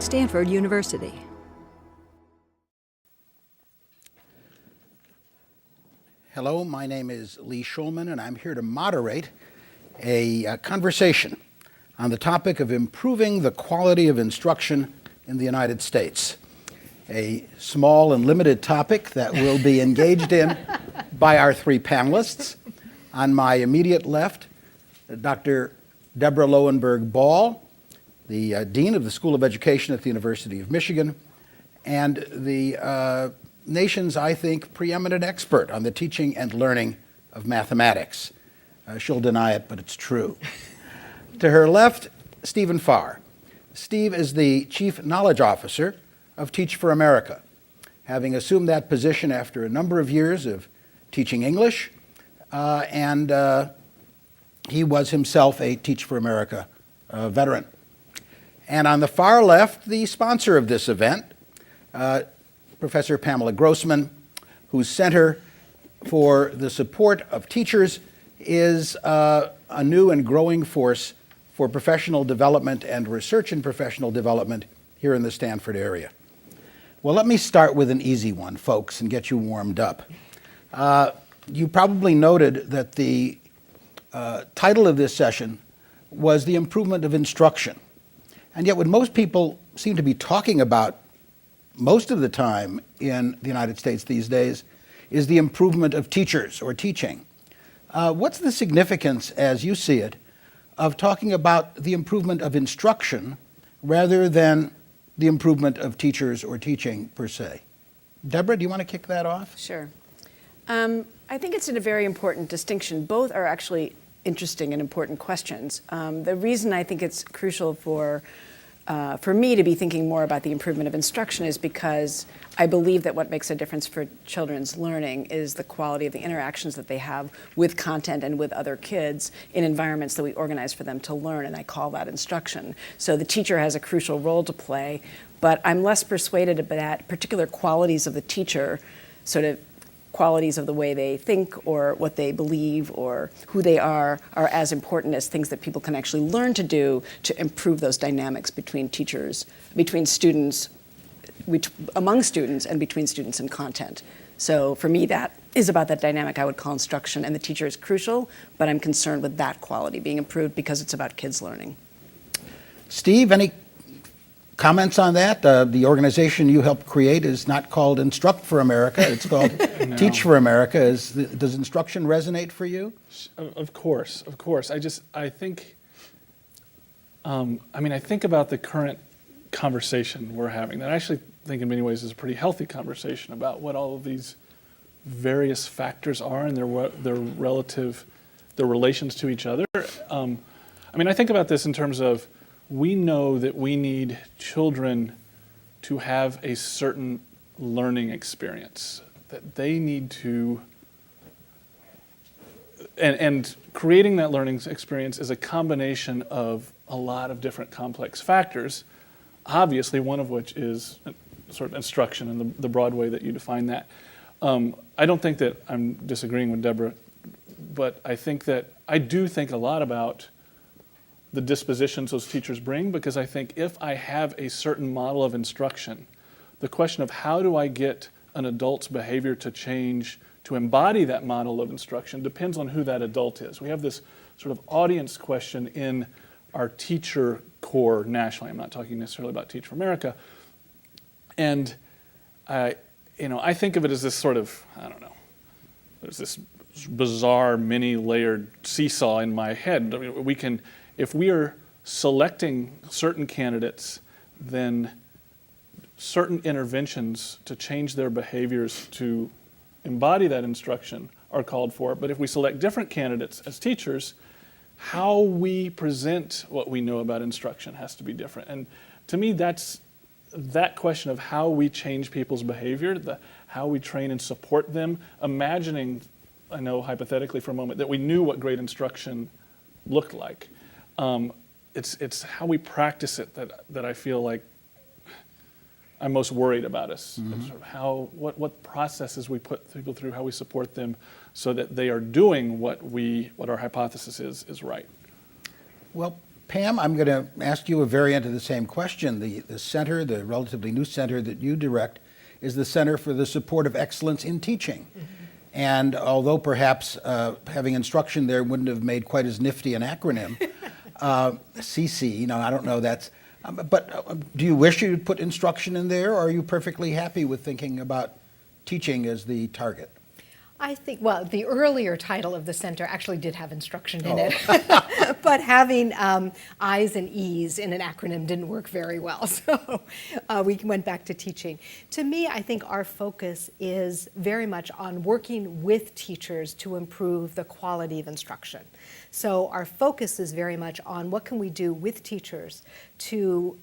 Stanford University. Hello, my name is Lee Shulman, and I'm here to moderate a conversation on the topic of improving the quality of instruction in the United States. A small and limited topic that will be engaged in by our three panelists. On my immediate left, Dr. Deborah Lowenberg-Ball, the Dean of the School of Education at the University of Michigan, and the nation's, I think, preeminent expert on the teaching and learning of mathematics. She'll deny it, but it's true. To her left, Stephen Farr. Steve is the Chief Knowledge Officer of Teach for America, having assumed that position after a number of years of teaching English, and he was himself a Teach for America veteran. And on the far left, the sponsor of this event, Professor Pamela Grossman, whose Center for the Support of Teachers is a new and growing force for professional development and research in professional development here in the Stanford area. Well, let me start with an easy one, folks, and get you warmed up. You probably noted that the title of this session was The Improvement of Instruction. And yet what most people seem to be talking about most of the time in the United States these days is the improvement of teachers or teaching. What's the significance, as you see it, of talking about the improvement of instruction rather than the improvement of teachers or teaching per se? Deborah, do you want to kick that off? Sure. I think it's a very important distinction. Both are actually interesting and important questions. The reason I think it's crucial for me to be thinking more about the improvement of instruction is because I believe that what makes a difference for children's learning is the quality of the interactions that they have with content and with other kids in environments that we organize for them to learn, and I call that instruction. So the teacher has a crucial role to play, but I'm less persuaded that particular qualities of the teacher, sort of qualities of the way they think or what they believe or who they are as important as things that people can actually learn to do to improve those dynamics between teachers, between students, among students, and between students and content. So for me, that is about that dynamic I would call instruction, and the teacher is crucial, but I'm concerned with that quality being improved because it's about kids learning. Steve, any comments on that? The organization you helped create is not called Instruct for America, it's called Teach for America. Does instruction resonate for you? Of course. I think about the current conversation we're having that I actually think in many ways is a pretty healthy conversation about what all of these various factors are and their relations to each other. I think about this in terms of we know that we need children to have a certain learning experience, that they need to, and creating that learning experience is a combination of a lot of different complex factors, obviously one of which is sort of instruction in the broad way that you define that. I don't think that I'm disagreeing with Deborah, but I do think a lot about the dispositions those teachers bring, because I think if I have a certain model of instruction, the question of how do I get an adult's behavior to change to embody that model of instruction depends on who that adult is. We have this sort of audience question in our teacher core nationally. I'm not talking necessarily about Teach for America. And I think of it as this sort of, there's this bizarre many-layered seesaw in my head. If we are selecting certain candidates, then certain interventions to change their behaviors to embody that instruction are called for. But if we select different candidates as teachers, how we present what we know about instruction has to be different. And to me, that's that question of how we change people's behavior, how we train and support them, imagining, I know hypothetically for a moment, that we knew what great instruction looked like. It's how we practice it that I feel like I'm most worried about us. Mm-hmm. Sort of what processes we put people through, how we support them, so that they are doing what our hypothesis is right. Well, Pam, I'm going to ask you a variant of the same question. The center, the relatively new center that you direct, is the Center for the Support of Excellence in Teaching. Mm-hmm. And although perhaps having instruction there wouldn't have made quite as nifty an acronym, CC, I don't know, but do you wish you'd put instruction in there, or are you perfectly happy with thinking about teaching as the target? I think, well, the earlier title of the center actually did have instruction in it, but having I's and E's in an acronym didn't work very well, so we went back to teaching. To me, I think our focus is very much on working with teachers to improve the quality of instruction. So our focus is very much on what can we do with teachers to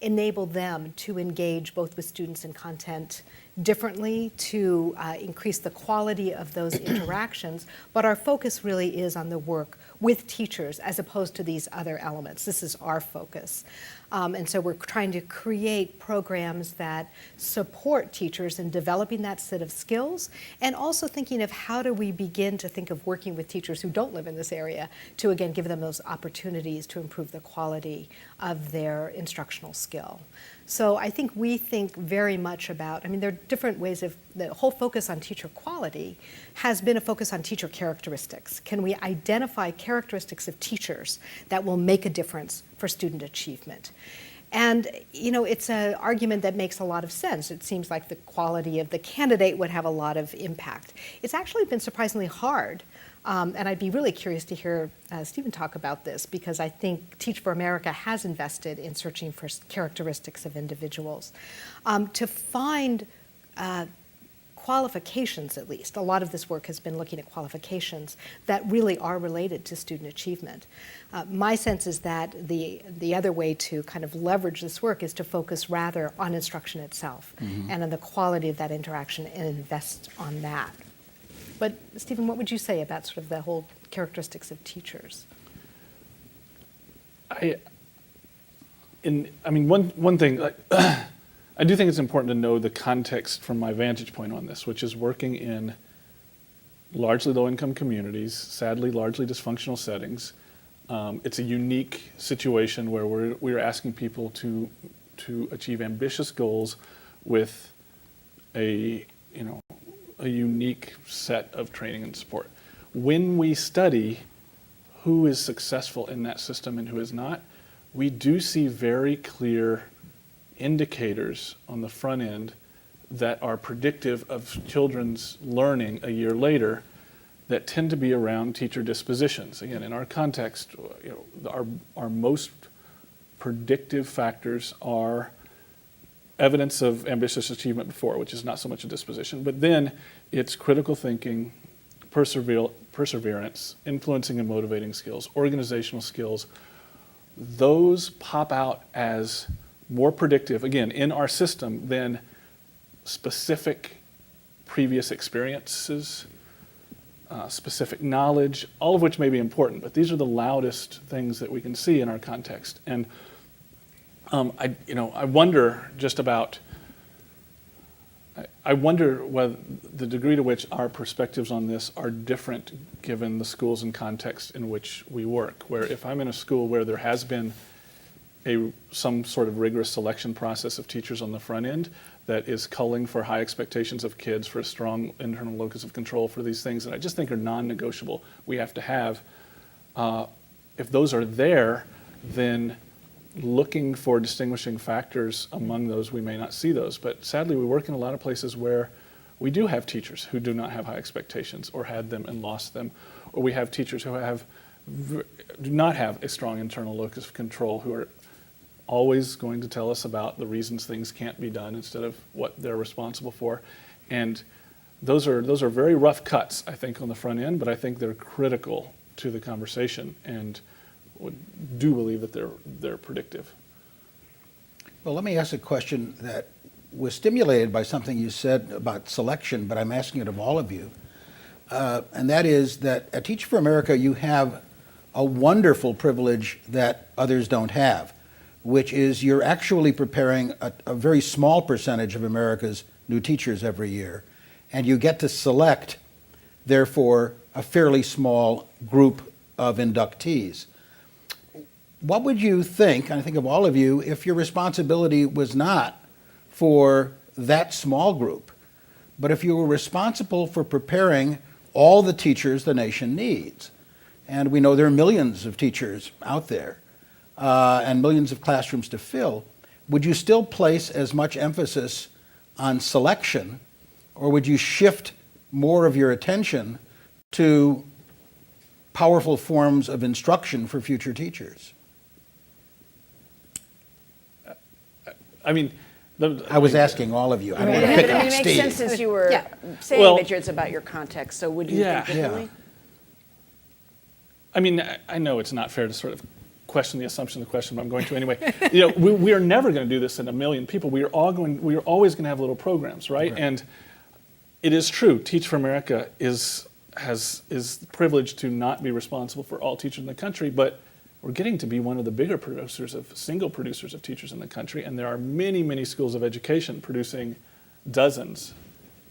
enable them to engage both with students and content differently, to increase the quality of those interactions, but our focus really is on the work with teachers as opposed to these other elements. This is our focus. And so we're trying to create programs that support teachers in developing that set of skills, and also thinking of how do we begin to think of working with teachers who don't live in this area to, again, give them those opportunities to improve the quality of their instructional skill. So I think we think very much about, there are different ways of, the whole focus on teacher quality has been a focus on teacher characteristics. Can we identify characteristics of teachers that will make a difference for student achievement? And, it's an argument that makes a lot of sense. It seems like the quality of the candidate would have a lot of impact. It's actually been surprisingly hard. And I'd be really curious to hear Stephen talk about this, because I think Teach for America has invested in searching for characteristics of individuals. To find qualifications, at least, a lot of this work has been looking at qualifications that really are related to student achievement. My sense is that the other way to kind of leverage this work is to focus rather on instruction itself, mm-hmm. and on the quality of that interaction, and invest on that. But Stephen, what would you say about sort of the whole characteristics of teachers? One thing, I do think it's important to know the context from my vantage point on this, which is working in largely low-income communities, sadly largely dysfunctional settings. It's a unique situation where we're asking people to achieve ambitious goals with a unique set of training and support. When we study who is successful in that system and who is not, we do see very clear indicators on the front end that are predictive of children's learning a year later that tend to be around teacher dispositions. Again, in our context, our most predictive factors are evidence of ambitious achievement before, which is not so much a disposition, but then it's critical thinking, perseverance, influencing and motivating skills, organizational skills. Those pop out as more predictive, again, in our system than specific previous experiences, specific knowledge, all of which may be important, but these are the loudest things that we can see in our context. And I wonder whether the degree to which our perspectives on this are different given the schools and context in which we work. Where if I'm in a school where there has been some sort of rigorous selection process of teachers on the front end that is culling for high expectations of kids, for a strong internal locus of control, for these things that I just think are non-negotiable, we have to have. If those are there, then looking for distinguishing factors among those, we may not see those. But sadly, we work in a lot of places where we do have teachers who do not have high expectations, or had them and lost them, or we have teachers who do not have a strong internal locus of control, who are always going to tell us about the reasons things can't be done instead of what they're responsible for. And those are very rough cuts, I think, on the front end, but I think they're critical to the conversation, and do believe that they're predictive. Well, let me ask a question that was stimulated by something you said about selection, but I'm asking it of all of you. And that is that at Teach for America, you have a wonderful privilege that others don't have, which is you're actually preparing a very small percentage of America's new teachers every year. And you get to select, therefore, a fairly small group of inductees. what would you think, and I think of all of you, if your responsibility was not for that small group, but if you were responsible for preparing all the teachers the nation needs? And we know there are millions of teachers out there and millions of classrooms to fill. Would you still place as much emphasis on selection, or would you shift more of your attention to powerful forms of instruction for future teachers? I mean, I was asking all of you. I don't want to But pick I mean, on it makes Steve. sense as you were Yeah. saying Well- that it's about your context. So would you Yeah. think differently? I mean, I know it's not fair to sort of question the assumption of the question, but I'm going to anyway. You know, we are never going to do this in a million people. We are always going to have little programs, right? And it is true. Teach for America is privileged to not be responsible for all teachers in the country, but we're getting to be one of the bigger single producers of teachers in the country, and there are many, many schools of education producing dozens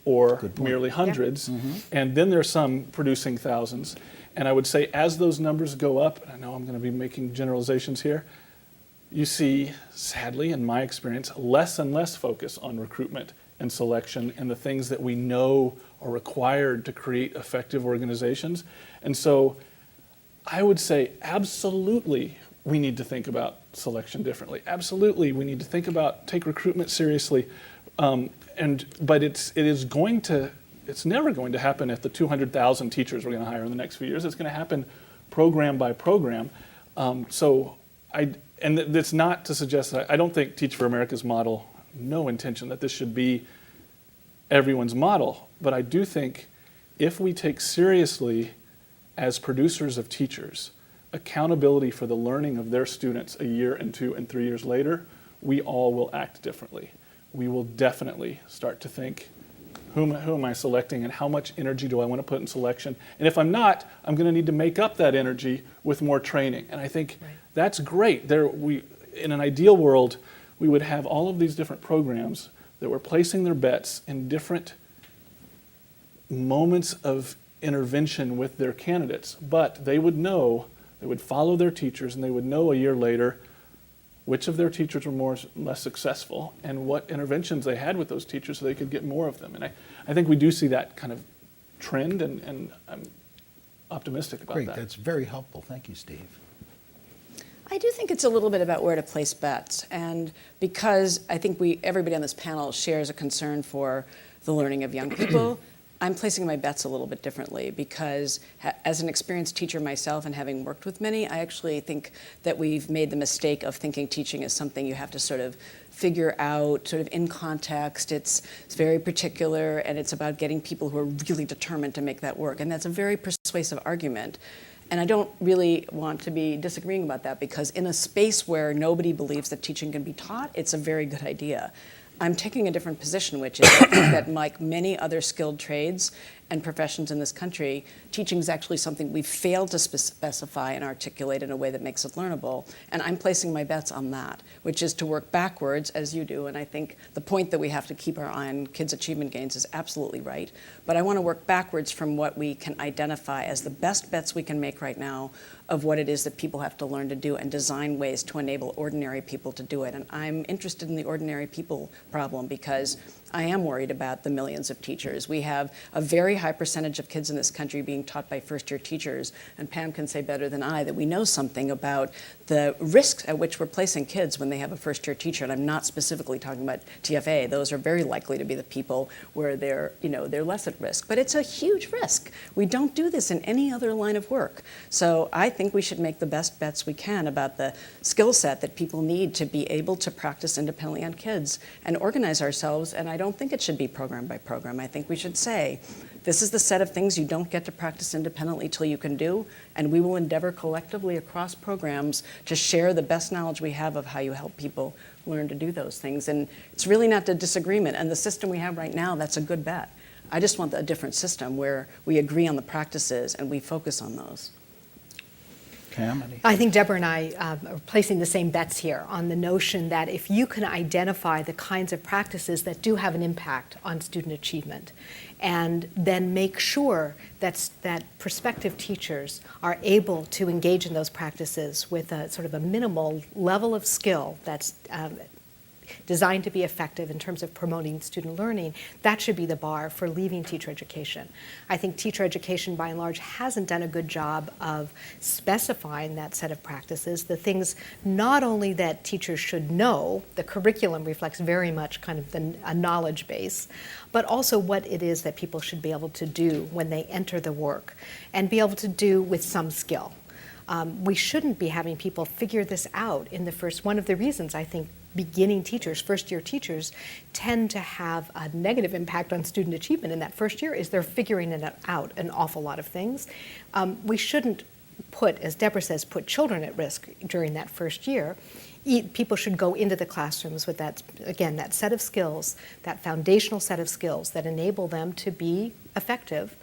or merely hundreds, and then there are some producing thousands. And I would say as those numbers go up, and I know I'm going to be making generalizations here, you see, sadly, in my experience, less and less focus on recruitment and selection and the things that we know are required to create effective organizations. And so I would say absolutely we need to think about selection differently. Absolutely we need to take recruitment seriously. But it's never going to happen at the 200,000 teachers we're going to hire in the next few years. It's going to happen program by program. And that's not to suggest that I don't think Teach for America's model, no intention that this should be everyone's model, but I do think if we take seriously as producers of teachers accountability for the learning of their students a year and 2 and 3 years later, we all will act differently. We will definitely start to think, who am I selecting and how much energy do I want to put in selection? And if I'm not, I'm going to need to make up that energy with more training. And I think that's great. In an ideal world, we would have all of these different programs that were placing their bets in different moments of intervention with their candidates. But they would follow their teachers, and they would know a year later which of their teachers were less successful and what interventions they had with those teachers so they could get more of them. And I think we do see that kind of trend, and I'm optimistic about that. Great, that's very helpful. Thank you, Steve. I do think it's a little bit about where to place bets, and because I think everybody on this panel shares a concern for the learning of young people, I'm placing my bets a little bit differently because as an experienced teacher myself and having worked with many, I actually think that we've made the mistake of thinking teaching is something you have to sort of figure out sort of in context. It's very particular, and it's about getting people who are really determined to make that work, and that's a very persuasive argument. And I don't really want to be disagreeing about that because in a space where nobody believes that teaching can be taught, it's a very good idea. I'm taking a different position, which is I think that like many other skilled trades and professions in this country, teaching is actually something we've failed to specify and articulate in a way that makes it learnable. And I'm placing my bets on that, which is to work backwards as you do. And I think the point that we have to keep our eye on kids' achievement gains is absolutely right. But I want to work backwards from what we can identify as the best bets we can make right now of what it is that people have to learn to do and design ways to enable ordinary people to do it. And I'm interested in the ordinary people problem because I am worried about the millions of teachers. We have a very high percentage of kids in this country being taught by first-year teachers, and Pam can say better than I that we know something about the risks at which we're placing kids when they have a first-year teacher, and I'm not specifically talking about TFA. Those are very likely to be the people where they're less at risk, but it's a huge risk. We don't do this in any other line of work. So I think we should make the best bets we can about the skill set that people need to be able to practice independently on kids and organize ourselves, and I don't think it should be program by program. I think we should say, this is the set of things you don't get to practice independently till you can do, and we will endeavor collectively across programs to share the best knowledge we have of how you help people learn to do those things. And it's really not a disagreement, and the system we have right now, that's a good bet. I just want a different system where we agree on the practices and we focus on those. Pam? I think Deborah and I are placing the same bets here on the notion that if you can identify the kinds of practices that do have an impact on student achievement, and then make sure that prospective teachers are able to engage in those practices with a sort of a minimal level of skill that's designed to be effective in terms of promoting student learning, that should be the bar for leaving teacher education. I think teacher education, by and large, hasn't done a good job of specifying that set of practices, the things not only that teachers should know, the curriculum reflects very much kind of a knowledge base, but also what it is that people should be able to do when they enter the work, and be able to do with some skill. We shouldn't be having people figure this out in the first. One of the reasons I think beginning teachers, first-year teachers, tend to have a negative impact on student achievement in that first year is they're figuring it out an awful lot of things. We shouldn't put, as Deborah says, put children at risk during that first year. People should go into the classrooms with that, again, that set of skills, that foundational set of skills that enable them to be effective.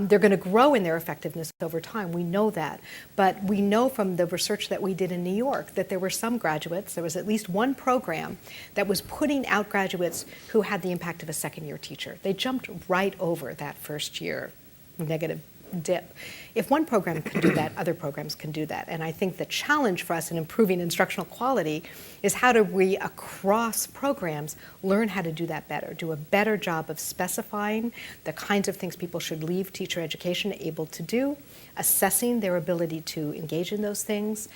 They're going to grow in their effectiveness over time. We know that. But we know from the research that we did in New York that there were some graduates, there was at least one program that was putting out graduates who had the impact of a second-year teacher. They jumped right over that first-year negative dip. If one program can do that, other programs can do that. And I think the challenge for us in improving instructional quality is how do we, across programs, learn how to do that better, do a better job of specifying the kinds of things people should leave teacher education able to do, assessing their ability to engage in those things,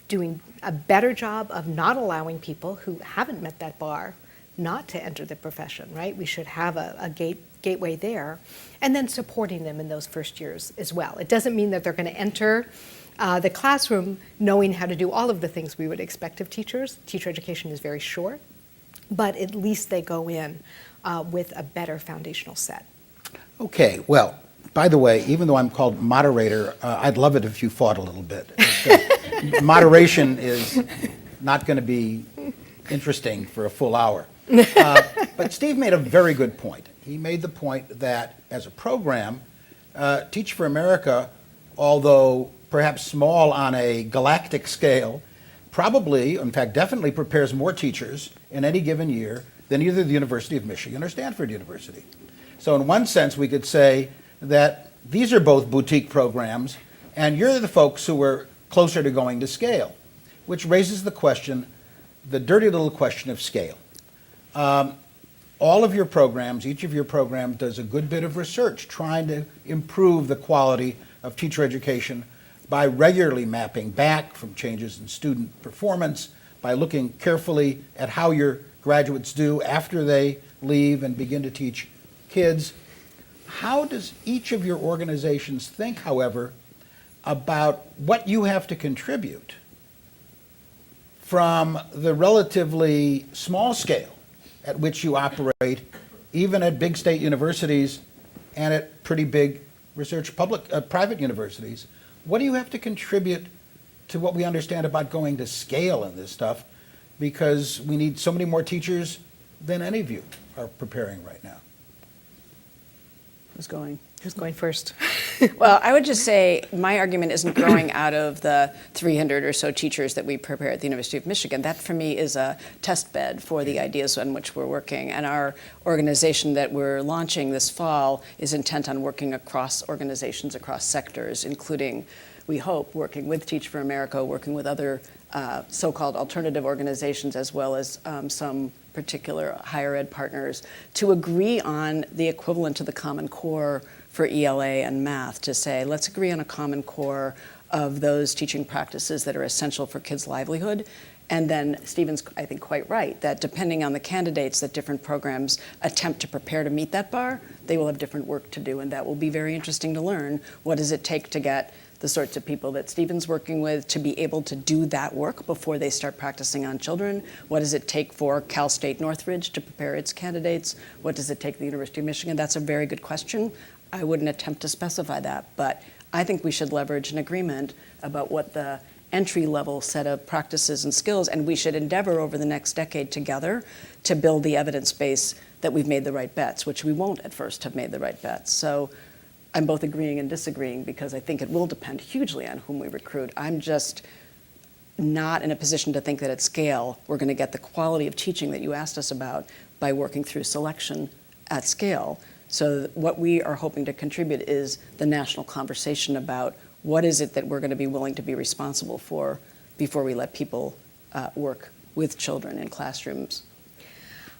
doing a better job of not allowing people who haven't met that bar not to enter the profession, right? We should have a gateway there, and then supporting them in those first years as well. It doesn't mean that they're going to enter the classroom knowing how to do all of the things we would expect of teachers. Teacher education is very short, but at least they go in with a better foundational set. Okay, well, by the way, even though I'm called moderator, I'd love it if you fought a little bit. Moderation is not going to be interesting for a full hour. But Steve made a very good point. He made the point that as a program, Teach for America, although perhaps small on a galactic scale, probably, in fact, definitely prepares more teachers in any given year than either the University of Michigan or Stanford University. So in one sense, we could say that these are both boutique programs, and you're the folks who are closer to going to scale, which raises the question, the dirty little question of scale. All of your programs, each of your programs does a good bit of research trying to improve the quality of teacher education by regularly mapping back from changes in student performance, by looking carefully at how your graduates do after they leave and begin to teach kids. How does each of your organizations think, however, about what you have to contribute from the relatively small scale at which you operate, even at big state universities and at pretty big research private universities? What do you have to contribute to what we understand about going to scale in this stuff? Because we need so many more teachers than any of you are preparing right now. Who's going? Who's going first? Well, I would just say my argument isn't growing out of the 300 or so teachers that we prepare at the University of Michigan. That, for me, is a test bed for the ideas on which we're working. And our organization that we're launching this fall is intent on working across organizations, across sectors, including, we hope, working with Teach for America, working with other so-called alternative organizations, as well as some particular higher ed partners, to agree on the equivalent to the Common Core for ELA and math, to say, let's agree on a common core of those teaching practices that are essential for kids' livelihood. And then Stephen's, I think, quite right, that depending on the candidates that different programs attempt to prepare to meet that bar, they will have different work to do, and that will be very interesting to learn. What does it take to get the sorts of people that Stephen's working with to be able to do that work before they start practicing on children? What does it take for Cal State Northridge to prepare its candidates? What does it take the University of Michigan? That's a very good question. I wouldn't attempt to specify that, but I think we should leverage an agreement about what the entry-level set of practices and skills, and we should endeavor over the next decade together to build the evidence base that we've made the right bets, which we won't at first have made the right bets. So I'm both agreeing and disagreeing because I think it will depend hugely on whom we recruit. I'm just not in a position to think that at scale we're going to get the quality of teaching that you asked us about by working through selection at scale. So what we are hoping to contribute is the national conversation about what is it that we're going to be willing to be responsible for before we let people work with children in classrooms.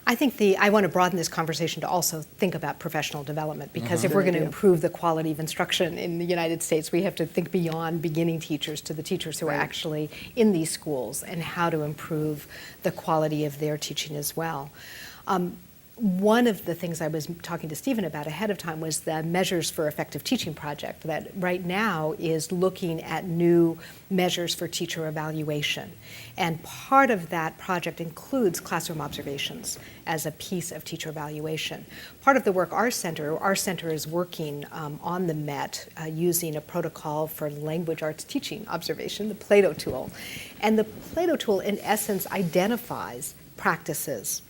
I think I want to broaden this conversation to also think about professional development, because if we're going to improve the quality of instruction in the United States, we have to think beyond beginning teachers to the teachers who are actually in these schools and how to improve the quality of their teaching as well. One of the things I was talking to Stephen about ahead of time was the Measures for Effective Teaching project that right now is looking at new measures for teacher evaluation. And part of that project includes classroom observations as a piece of teacher evaluation. Part of the work our center is working on the MET using a protocol for language arts teaching observation, the Plato tool. And the Plato tool in essence identifies practices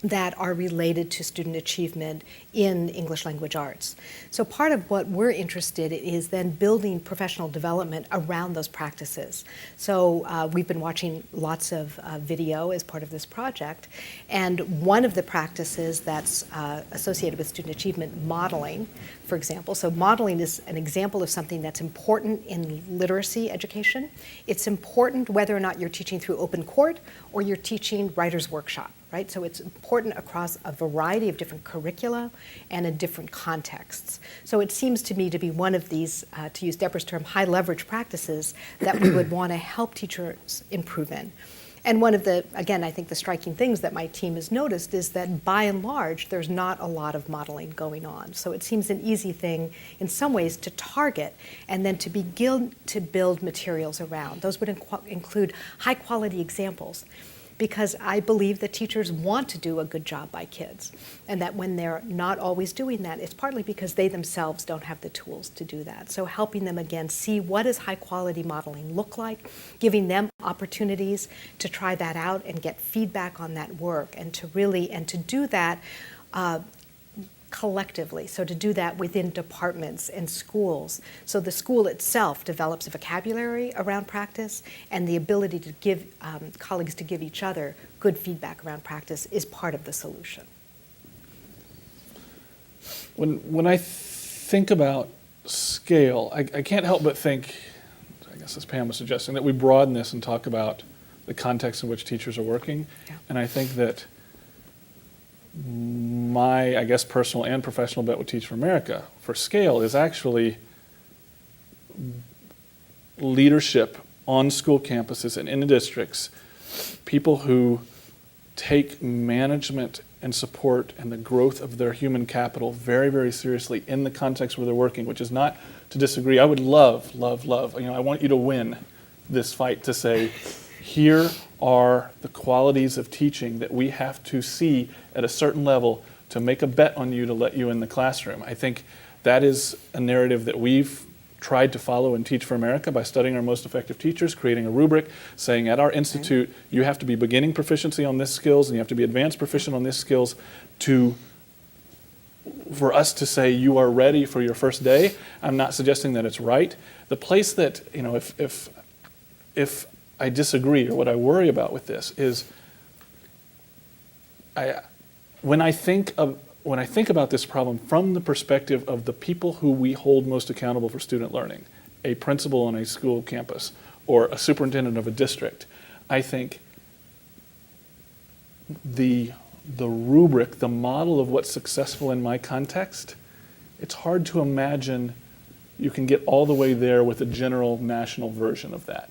that are related to student achievement in English language arts. So part of what we're interested in is then building professional development around those practices. So we've been watching lots of video as part of this project, and one of the practices that's associated with student achievement, modeling, for example. So modeling is an example of something that's important in literacy education. It's important whether or not you're teaching through open court or you're teaching writer's workshop. Right? So it's important across a variety of different curricula and in different contexts. So it seems to me to be one of these, to use Deborah's term, high leverage practices that we would want to help teachers improve in. And one of the, again, I think the striking things that my team has noticed is that by and large, there's not a lot of modeling going on. So it seems an easy thing in some ways to target and then to begin to build materials around. Those would include high quality examples, because I believe that teachers want to do a good job by kids, and that when they're not always doing that, it's partly because they themselves don't have the tools to do that. So helping them again see what does high quality modeling look like, giving them opportunities to try that out and get feedback on that work, and to do that collectively, so to do that within departments and schools. So the school itself develops a vocabulary around practice, and the ability to give colleagues to give each other good feedback around practice is part of the solution. When I think about scale, I can't help but think, I guess as Pam was suggesting, that we broaden this and talk about the context in which teachers are working. Yeah. And I think that my, I guess, personal and professional bet with Teach for America for scale is actually leadership on school campuses and in the districts, people who take management and support and the growth of their human capital very, very seriously in the context where they're working, which is not to disagree. I would love, I want you to win this fight to say, here are the qualities of teaching that we have to see at a certain level to make a bet on you to let you in the classroom. I think that is a narrative that we've tried to follow in Teach for America by studying our most effective teachers, creating a rubric, saying at our institute, you have to be beginning proficiency on this skills and you have to be advanced proficient on this skills for us to say you are ready for your first day. I'm not suggesting that it's right. The place that, if I disagree, or what I worry about with this is, when I think about this problem from the perspective of the people who we hold most accountable for student learning, a principal on a school campus or a superintendent of a district, I think the rubric, the model of what's successful in my context, it's hard to imagine you can get all the way there with a general national version of that.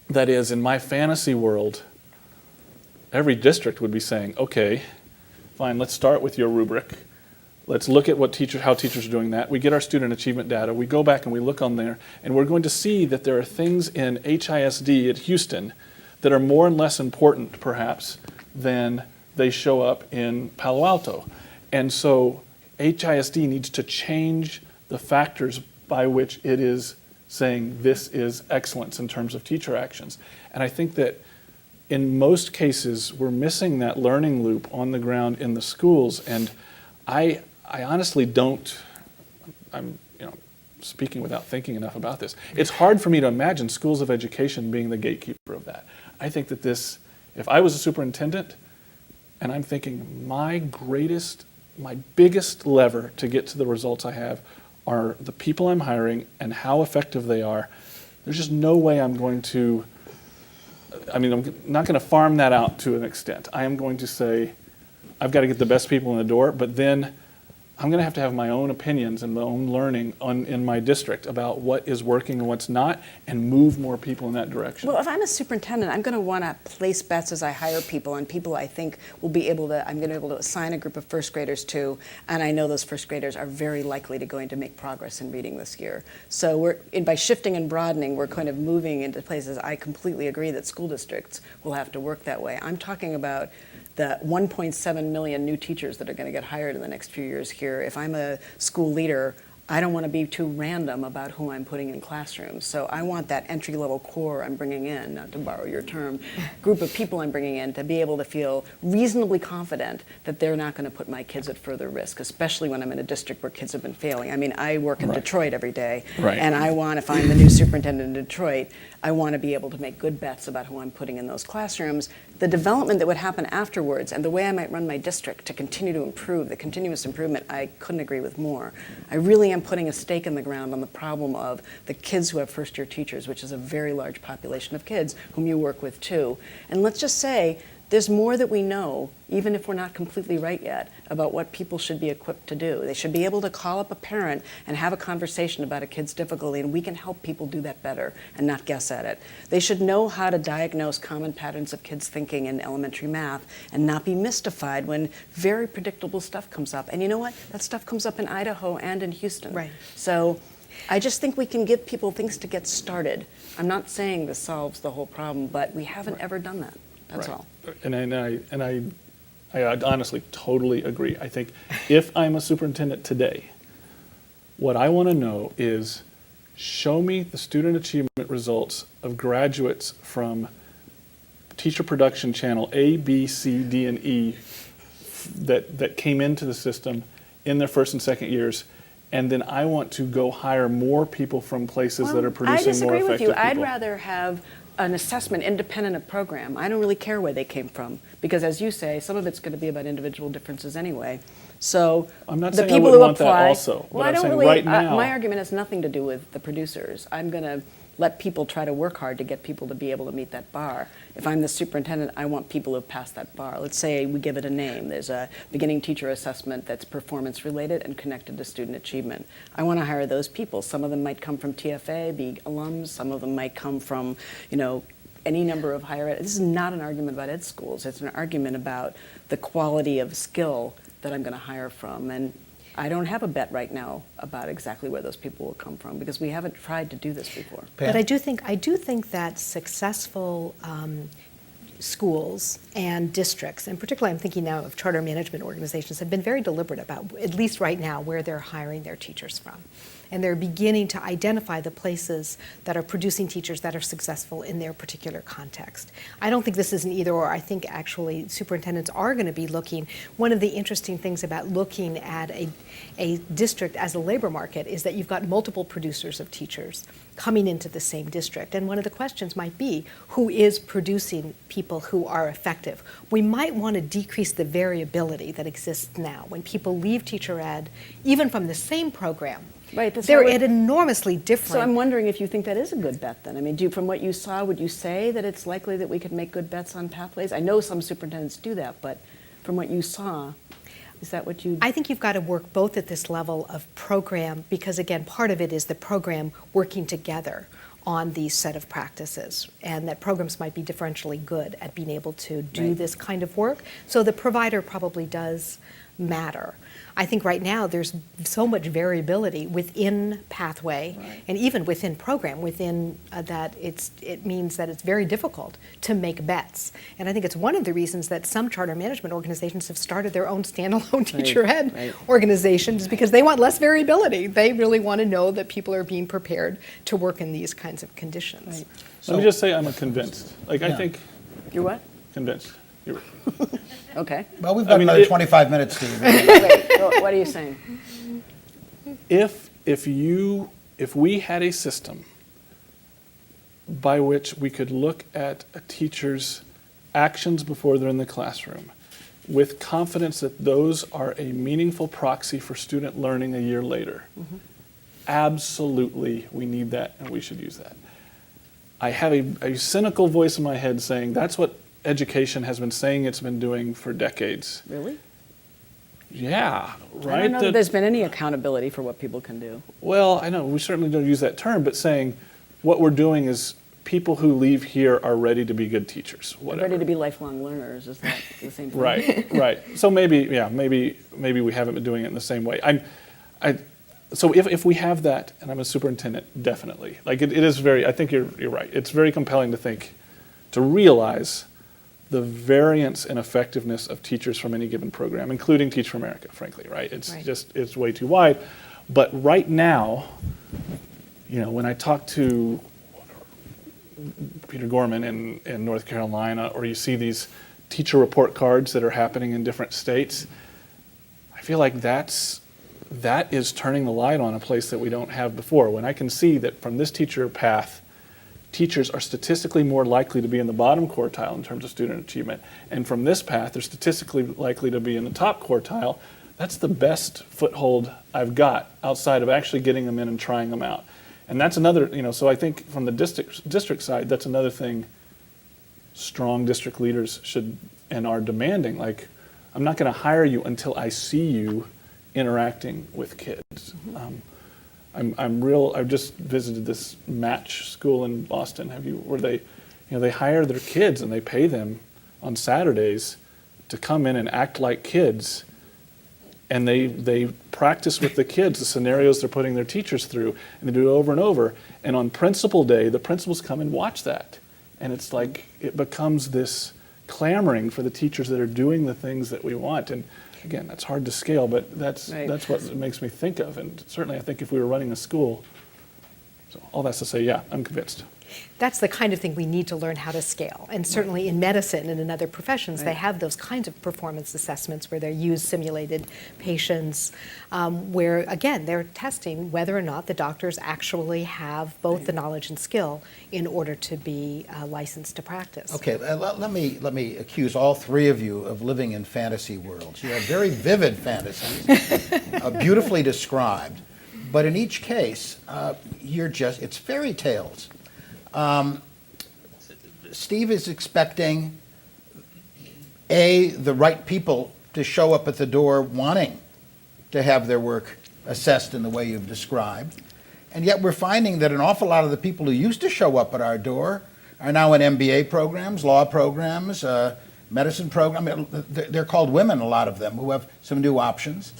That is, in my fantasy world, every district would be saying, okay, fine, let's start with your rubric. Let's look at how teachers are doing that. We get our student achievement data. We go back and we look on there, and we're going to see that there are things in HISD at Houston that are more and less important, perhaps, than they show up in Palo Alto. And so HISD needs to change the factors by which it is saying this is excellence in terms of teacher actions. And I think that in most cases, we're missing that learning loop on the ground in the schools. And I honestly don't, speaking without thinking enough about this. It's hard for me to imagine schools of education being the gatekeeper of that. I think that if I was a superintendent, and I'm thinking my biggest lever to get to the results I have are the people I'm hiring and how effective they are, there's just no way I'm not going to farm that out to an extent. I am going to say, I've got to get the best people in the door, but then I'm going to have my own opinions and my own learning in my district about what is working and what's not, and move more people in that direction. Well, if I'm a superintendent, I'm going to want to place bets as I hire people, and people I think I'm going to be able to assign a group of first graders to, and I know those first graders are very likely going to make progress in reading this year. So by shifting and broadening, we're kind of moving into places. I completely agree that school districts will have to work that way. I'm talking about the 1.7 million new teachers that are going to get hired in the next few years here. If I'm a school leader, I don't want to be too random about who I'm putting in classrooms. So I want that entry-level core I'm bringing in, not to borrow your term, group of people I'm bringing in to be able to feel reasonably confident that they're not going to put my kids at further risk, especially when I'm in a district where kids have been failing. I mean, I work in Detroit every day, and if I'm the new superintendent in Detroit, I want to be able to make good bets about who I'm putting in those classrooms. The development that would happen afterwards and the way I might run my district to continue to improve, the continuous improvement, I couldn't agree with more. I really am putting a stake in the ground on the problem of the kids who have first-year teachers, which is a very large population of kids whom you work with too. And let's just say there's more that we know, even if we're not completely right yet, about what people should be equipped to do. They should be able to call up a parent and have a conversation about a kid's difficulty, and we can help people do that better and not guess at it. They should know how to diagnose common patterns of kids' thinking in elementary math and not be mystified when very predictable stuff comes up. And you know what? That stuff comes up in Idaho and in Houston. Right. So I just think we can give people things to get started. I'm not saying this solves the whole problem, but we haven't ever done that. That's all. And I honestly totally agree. I think if I'm a superintendent today, what I want to know is show me the student achievement results of graduates from teacher production channel A, B, C, D, and E that came into the system in their first and second years, and then I want to go hire more people from places that are producing more effective people. I disagree with you. I'd rather have an assessment independent of program. I don't really care where they came from, because as you say, some of it's going to be about individual differences anyway. So I'm not the saying I people would who want apply, that also, but well, I'm I don't saying really, right now, my argument has nothing to do with the producers. I'm going to let people try to work hard to get people to be able to meet that bar. If I'm the superintendent, I want people who have passed that bar. Let's say we give it a name. There's a beginning teacher assessment that's performance related and connected to student achievement. I want to hire those people. Some of them might come from TFA, be alums. Some of them might come from, any number of higher ed. This is not an argument about ed schools. It's an argument about the quality of skill that I'm going to hire from. And I don't have a bet right now about exactly where those people will come from, because we haven't tried to do this before. But I do think that successful schools and districts, and particularly I'm thinking now of charter management organizations, have been very deliberate about, at least right now, where they're hiring their teachers from. And they're beginning to identify the places that are producing teachers that are successful in their particular context. I don't think this is an either or. I think actually superintendents are going to be looking. One of the interesting things about looking at a district as a labor market is that you've got multiple producers of teachers coming into the same district. And one of the questions might be, who is producing people who are effective? We might want to decrease the variability that exists now. When people leave teacher ed, even from the same program, Right, they're at enormously different. So I'm wondering if you think that is a good bet then. I mean, from what you saw, would you say that it's likely that we could make good bets on pathways? I know some superintendents do that, but from what you saw, is that what you... I think you've got to work both at this level of program, because again, part of it is the program working together on these set of practices, and that programs might be differentially good at being able to do this kind of work. So the provider probably does matter. I think right now there's so much variability within pathway and even within program, that it means that it's very difficult to make bets. And I think it's one of the reasons that some charter management organizations have started their own standalone teacher ed organizations, because they want less variability. They really want to know that people are being prepared to work in these kinds of conditions. Let me just say I'm convinced. I think... You're what? Convinced. Okay. Well, we've got another 25 minutes, Steve. Wait, what are you saying? If if we had a system by which we could look at a teacher's actions before they're in the classroom with confidence that those are a meaningful proxy for student learning a year later, absolutely we need that and we should use that. I have a cynical voice in my head saying that's what education has been saying it's been doing for decades. Really? Yeah, right? I don't know that there's been any accountability for what people can do. Well, I know, we certainly don't use that term, but saying what we're doing is people who leave here are ready to be good teachers, whatever. Ready to be lifelong learners, is that the same thing? Right. So maybe we haven't been doing it in the same way. So if we have that, and I'm a superintendent, definitely. Like it is very, I think you're right. It's very compelling to realize the variance in effectiveness of teachers from any given program, including Teach for America, frankly, right? It's way too wide. But right now, when I talk to Peter Gorman in North Carolina, or you see these teacher report cards that are happening in different states, I feel like that is turning the light on a place that we don't have before. When I can see that from this teacher path, teachers are statistically more likely to be in the bottom quartile in terms of student achievement, and from this path, they're statistically likely to be in the top quartile, that's the best foothold I've got outside of actually getting them in and trying them out. And that's another, so I think from the district side, that's another thing strong district leaders should and are demanding. Like, I'm not going to hire you until I see you interacting with kids. I've just visited this match school in Boston. Where they hire their kids and they pay them on Saturdays to come in and act like kids. And they practice with the kids the scenarios they're putting their teachers through, and they do it over and over. And on principal day, the principals come and watch that. And it's like it becomes this clamoring for the teachers that are doing the things that we want. And again, that's hard to scale, but that's what it makes me think of. And certainly I think if we were running a school, so all that's to say, yeah, I'm convinced. That's the kind of thing we need to learn how to scale. And certainly in medicine and in other professions, they have those kinds of performance assessments where they use simulated patients, where, again, they're testing whether or not the doctors actually have both the knowledge and skill in order to be licensed to practice. Okay, let me accuse all three of you of living in fantasy worlds. You have very vivid fantasies, beautifully described, but in each case, it's fairy tales. Steve is expecting, the right people to show up at the door wanting to have their work assessed in the way you've described. And yet we're finding that an awful lot of the people who used to show up at our door are now in MBA programs, law programs, medicine programs. They're called women, a lot of them, who have some new options.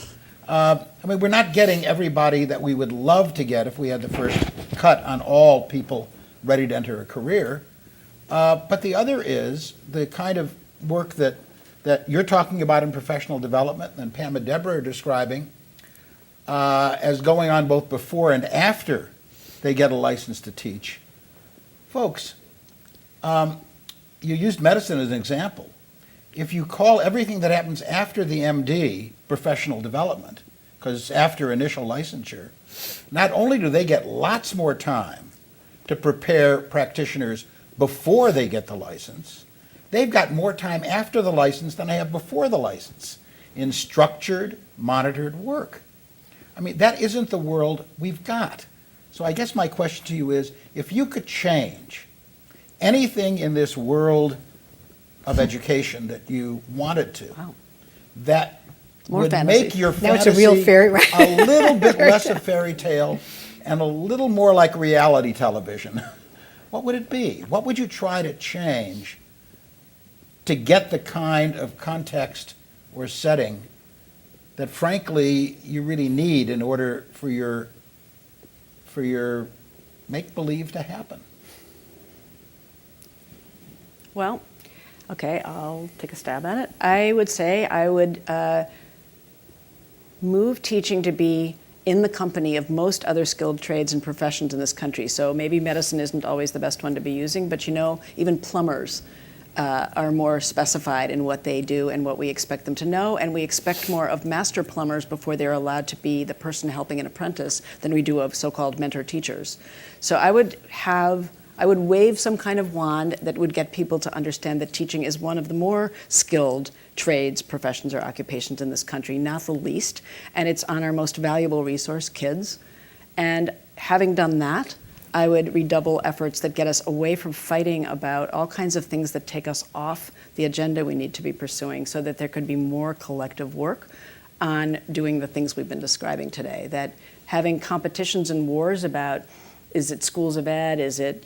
We're not getting everybody that we would love to get if we had the first cut on all people ready to enter a career. But the other is the kind of work that you're talking about in professional development and Pam and Deborah are describing as going on both before and after they get a license to teach. Folks, you used medicine as an example. If you call everything that happens after the MD professional development, because it's after initial licensure, not only do they get lots more time to prepare practitioners before they get the license, they've got more time after the license than I have before the license in structured, monitored work. That isn't the world we've got. So I guess my question to you is, if you could change anything in this world of education that you wanted to, that More would fantasy. make your Now it's fantasy a real fairy, right? a little bit less a fairy tale and a little more like reality television, what would it be? What would you try to change to get the kind of context or setting that, frankly, you really need in order for your make-believe to happen? Well, okay, I'll take a stab at it. I would say I would move teaching to be in the company of most other skilled trades and professions in this country. So maybe medicine isn't always the best one to be using, but even plumbers are more specified in what they do and what we expect them to know, and we expect more of master plumbers before they're allowed to be the person helping an apprentice than we do of so-called mentor teachers. So I would wave some kind of wand that would get people to understand that teaching is one of the more skilled trades, professions, or occupations in this country, not the least, and it's on our most valuable resource, kids. And having done that, I would redouble efforts that get us away from fighting about all kinds of things that take us off the agenda we need to be pursuing, so that there could be more collective work on doing the things we've been describing today. That having competitions and wars about, is it schools of ed, is it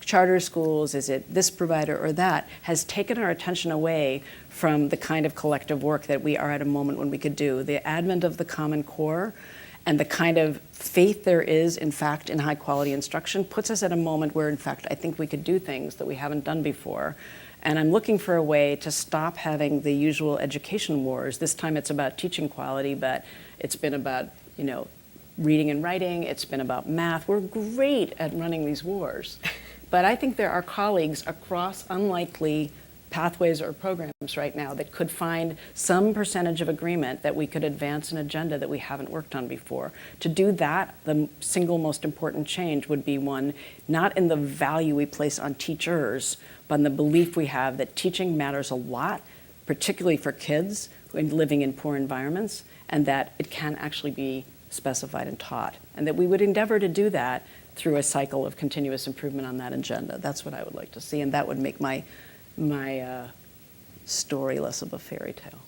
charter schools, is it this provider or that, has taken our attention away from the kind of collective work that we are at a moment when we could do. The advent of the Common Core and the kind of faith there is, in fact, in high quality instruction puts us at a moment where, in fact, I think we could do things that we haven't done before. And I'm looking for a way to stop having the usual education wars. This time it's about teaching quality, but it's been about, reading and writing, it's been about math. We're great at running these wars. But I think there are colleagues across unlikely pathways or programs right now that could find some percentage of agreement that we could advance an agenda that we haven't worked on before. To do that, the single most important change would be one, not in the value we place on teachers, but in the belief we have that teaching matters a lot, particularly for kids living in poor environments, and that it can actually be specified and taught. And that we would endeavor to do that through a cycle of continuous improvement on that agenda. That's what I would like to see, and that would make my story less of a fairy tale.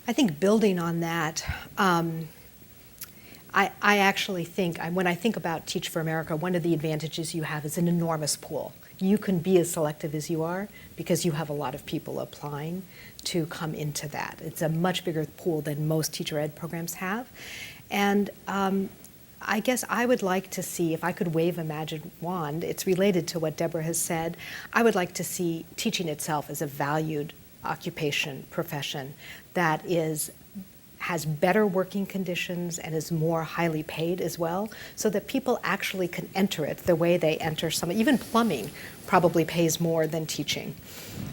I think building on that, I actually think, when I think about Teach for America, one of the advantages you have is an enormous pool. You can be as selective as you are because you have a lot of people applying to come into that. It's a much bigger pool than most teacher ed programs have. And I guess I would like to see, if I could wave a magic wand, it's related to what Deborah has said, I would like to see teaching itself as a valued occupation, profession, that has better working conditions and is more highly paid as well, so that people actually can enter it the way they enter even plumbing probably pays more than teaching.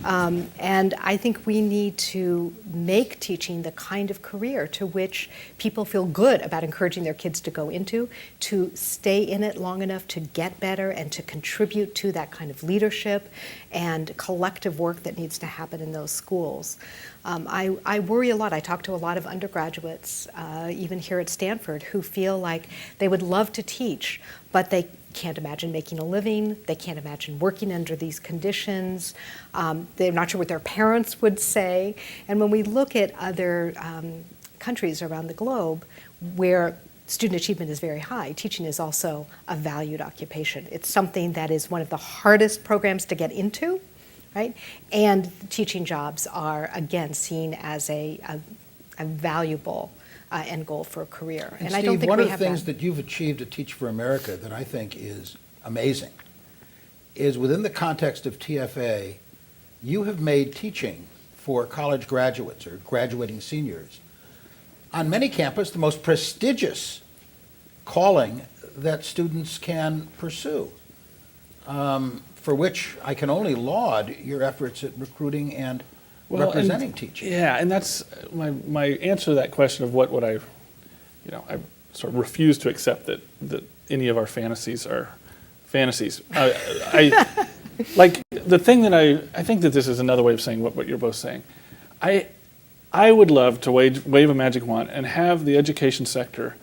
And I think we need to make teaching the kind of career to which people feel good about encouraging their kids to go into, to stay in it long enough to get better and to contribute to that kind of leadership and collective work that needs to happen in those schools. I worry a lot. I talk to a lot of undergraduates, even here at Stanford, who feel like they would love to teach, but they can't imagine making a living. They can't imagine working under these conditions. They're not sure what their parents would say. And when we look at other countries around the globe where student achievement is very high, teaching is also a valued occupation. It's something that is one of the hardest programs to get into, right? And teaching jobs are, again, seen as a valuable end goal for a career. And I Steve, don't think one we of the have things that. that you've achieved at Teach for America that I think is amazing is within the context of TFA, you have made teaching for college graduates or graduating seniors on many campuses the most prestigious calling that students can pursue, for which I can only laud your efforts at recruiting and representing teaching. Yeah, and that's my answer to that question of what would I sort of refuse to accept that any of our fantasies are fantasies. I like the thing that I think that this is another way of saying what you're both saying. I would love to wave a magic wand and have the education sector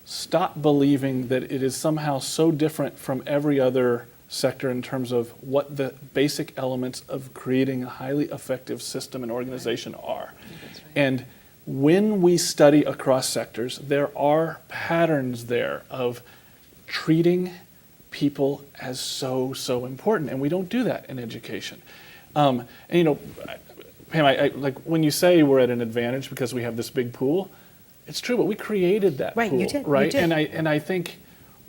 stop believing that it is somehow so different from every other sector in terms of what the basic elements of creating a highly effective system and organization are. Right. And when we study across sectors, there are patterns there of treating people as so important, and we don't do that in education. And Pam, I like when you say we're at an advantage because we have this big pool, it's true, but we created that right, pool, you did, right? You did. And I think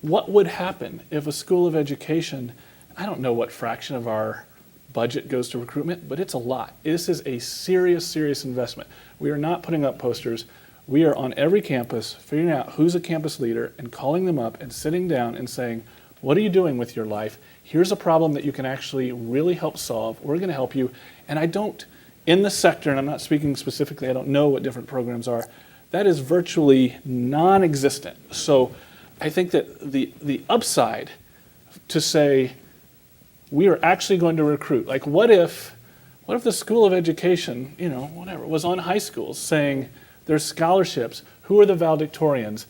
what would happen if a school of education, I don't know what fraction of our budget goes to recruitment, but it's a lot. This is a serious investment. We are not putting up posters. We are on every campus figuring out who's a campus leader and calling them up and sitting down and saying, What are you doing with your life? Here's a problem that you can actually really help solve. We're going to help you. And I don't, in the sector, and I'm not speaking specifically, I don't know what different programs are, that is virtually non-existent. So I think that the upside to say we are actually going to recruit, like what if the School of Education, whatever, was on high schools saying there's scholarships, who are the valedictorians,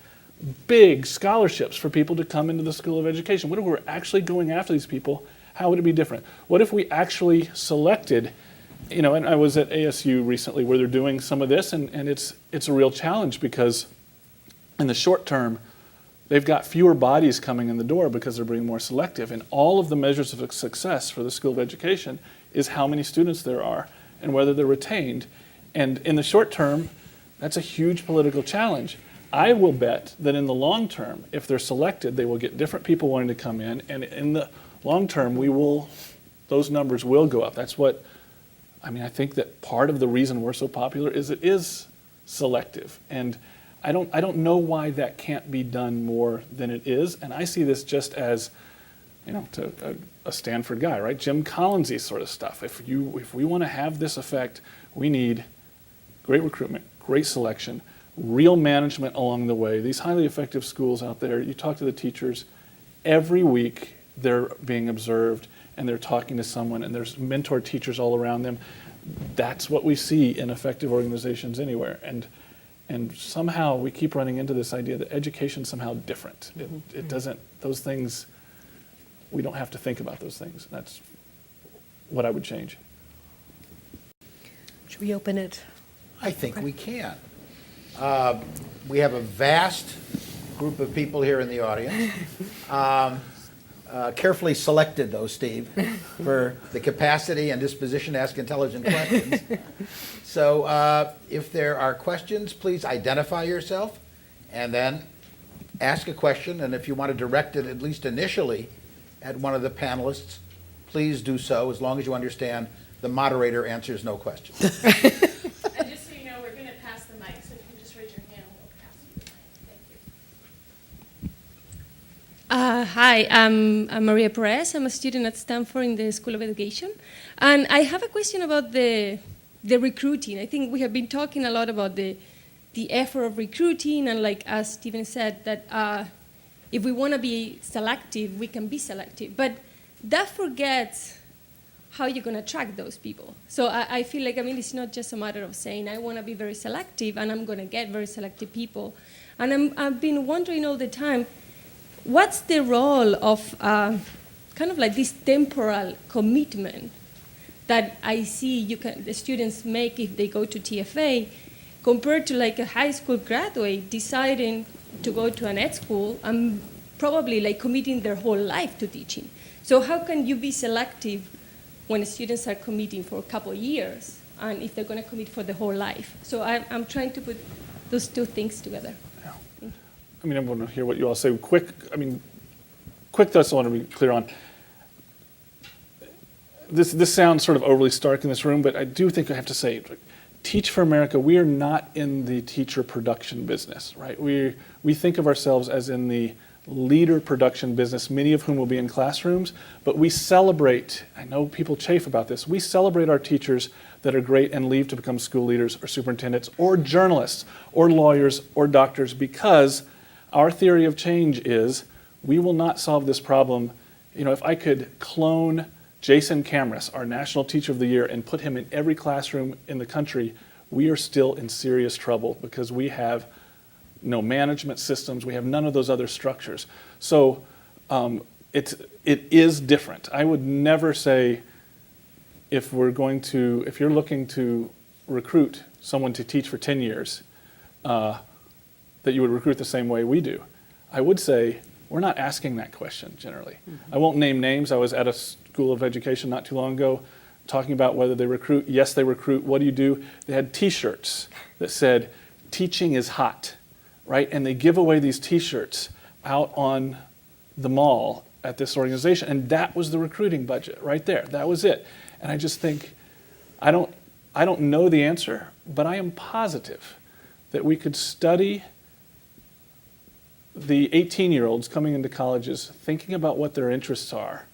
big scholarships for people to come into the School of Education. What if we're actually going after these people? How would it be different? What if we actually selected, and I was at ASU recently where they're doing some of this, and it's a real challenge because in the short term, they've got fewer bodies coming in the door because they're being more selective. And all of the measures of success for the School of Education is how many students there are and whether they're retained. And in the short term, that's a huge political challenge. I will bet that in the long term, if they're selected, they will get different people wanting to come in, and in the long term, those numbers will go up. That's what, I think that part of the reason we're so popular is it is selective. And I don't know why that can't be done more than it is, and I see this just as, to a Stanford guy, right? Jim Collinsy sort of stuff. If we want to have this effect, we need great recruitment, great selection, real management along the way. These highly effective schools out there, you talk to the teachers, every week they're being observed and they're talking to someone and there's mentor teachers all around them. That's what we see in effective organizations anywhere. And somehow we keep running into this idea that education's somehow different. It doesn't, those things, we don't have to think about those things. That's what I would change. Should we open it? I think we can. We have a vast group of people here in the audience. Carefully selected, though, Steve, for the capacity and disposition to ask intelligent questions. So if there are questions, please identify yourself and then ask a question. And if you want to direct it, at least initially, at one of the panelists, please do so, as long as you understand the moderator answers no questions. And just so you know, we're going to pass the mic, so if you can just raise your hand, we'll pass you the mic. Thank you. Hi, I'm Maria Perez. I'm a student at Stanford in the School of Education. And I have a question about the recruiting. I think we have been talking a lot about the effort of recruiting, and like as Stephen said, that if we want to be selective, we can be selective. But that forgets how you're going to attract those people. So I feel like, it's not just a matter of saying, I want to be very selective, and I'm going to get very selective people. And I've been wondering all the time, what's the role of kind of like this temporal commitment that I see the students make if they go to TFA, compared to like a high school graduate deciding to go to an ed school and probably like committing their whole life to teaching. So how can you be selective when students are committing for a couple of years and if they're going to commit for the whole life? So I'm trying to put those two things together. Yeah. I want to hear what you all say. Quick thoughts I want to be clear on. This sounds sort of overly stark in this room, but I do think I have to say, Teach for America, we are not in the teacher production business, right? We think of ourselves as in the leader production business, many of whom will be in classrooms, but we celebrate, I know people chafe about this, we celebrate our teachers that are great and leave to become school leaders or superintendents or journalists or lawyers or doctors, because our theory of change is we will not solve this problem. If I could clone Jason Camrus, our National Teacher of the Year, and put him in every classroom in the country, we are still in serious trouble because we have no management systems, we have none of those other structures. So it is different. I would never say if you're looking to recruit someone to teach for 10 years, that you would recruit the same way we do. I would say we're not asking that question generally. Mm-hmm. I won't name names. I was at a School of Education not too long ago talking about whether they recruit. Yes, they recruit. What do you do? They had T-shirts that said, "Teaching is hot," right? And they give away these T-shirts out on the mall at this organization, and that was the recruiting budget right there. That was it. And I just think, I don't know the answer, but I am positive that we could study the 18-year-olds coming into colleges thinking about what their interests are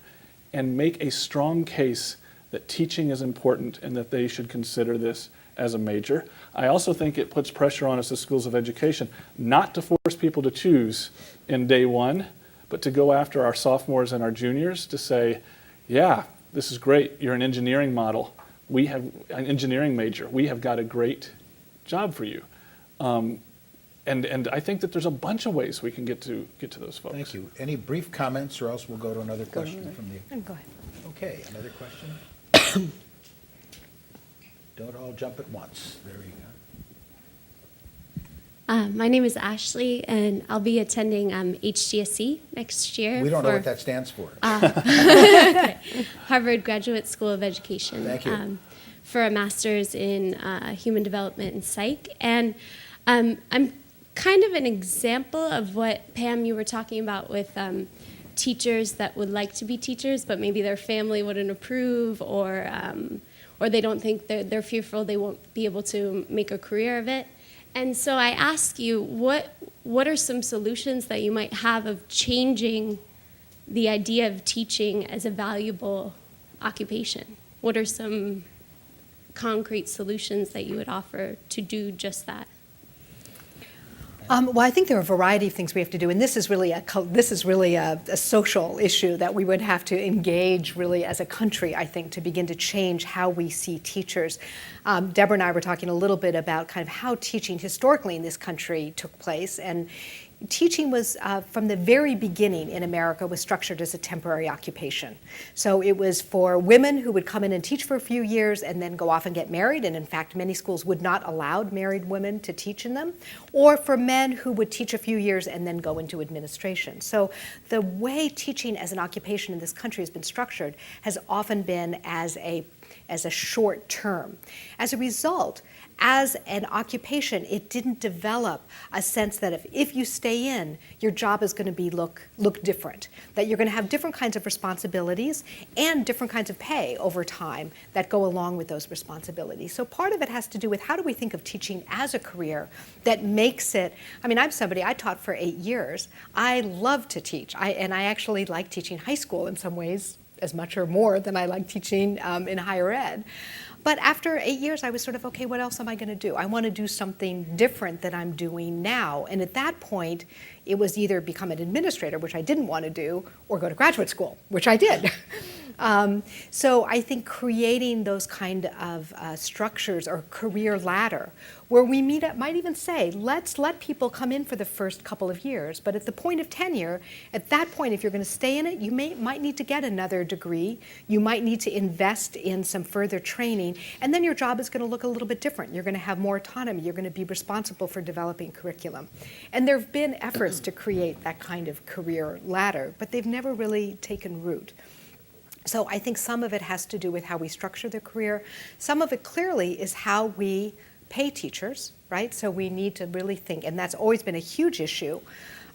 and make a strong case that teaching is important and that they should consider this as a major. I also think it puts pressure on us as schools of education not to force people to choose in day one, but to go after our sophomores and our juniors to say, yeah, this is great, you're an engineering model, we have an engineering major, we have got a great job for you. And I think that there's a bunch of ways we can get to those folks. Thank you. Any brief comments, or else we'll go to another question from the... Go ahead. Okay, another question? Don't all jump at once. There you go. My name is Ashley, and I'll be attending HGSE next year. We don't know what that stands for. Harvard Graduate School of Education. Thank you. For a master's in human development and psych. And I'm kind of an example of what, Pam, you were talking about with teachers that would like to be teachers, but maybe their family wouldn't approve, or they don't think they're fearful they won't be able to make a career of it. And so I ask you, what are some solutions that you might have of changing the idea of teaching as a valuable occupation? What are some concrete solutions that you would offer to do just that? Well, I think there are a variety of things we have to do, and this is really a social issue that we would have to engage really as a country, I think, to begin to change how we see teachers. Deborah and I were talking a little bit about kind of how teaching historically in this country took place, and teaching was, from the very beginning in America, was structured as a temporary occupation. So it was for women who would come in and teach for a few years and then go off and get married, and in fact many schools would not allow married women to teach in them, or for men who would teach a few years and then go into administration. So the way teaching as an occupation in this country has been structured has often been as a short term. As a result, as an occupation, it didn't develop a sense that if you stay in, your job is going to be look different, that you're going to have different kinds of responsibilities and different kinds of pay over time that go along with those responsibilities. So part of it has to do with how do we think of teaching as a career that makes it, I mean, I'm somebody, I taught for 8 years. I love to teach, and I actually like teaching high school in some ways as much or more than I like teaching in higher ed. But after 8 years, I was sort of, okay, what else am I going to do? I want to do something different than I'm doing now. And at that point, it was either become an administrator, which I didn't want to do, or go to graduate school, which I did. So I think creating those kind of structures or career ladder where we might even say, let's let people come in for the first couple of years, but at the point of tenure, at that point, if you're going to stay in it, you might need to get another degree, you might need to invest in some further training, and then your job is going to look a little bit different. You're going to have more autonomy, you're going to be responsible for developing curriculum. And there have been efforts to create that kind of career ladder, but they've never really taken root. So I think some of it has to do with how we structure the career. Some of it clearly is how we pay teachers, right? So we need to really think, and that's always been a huge issue.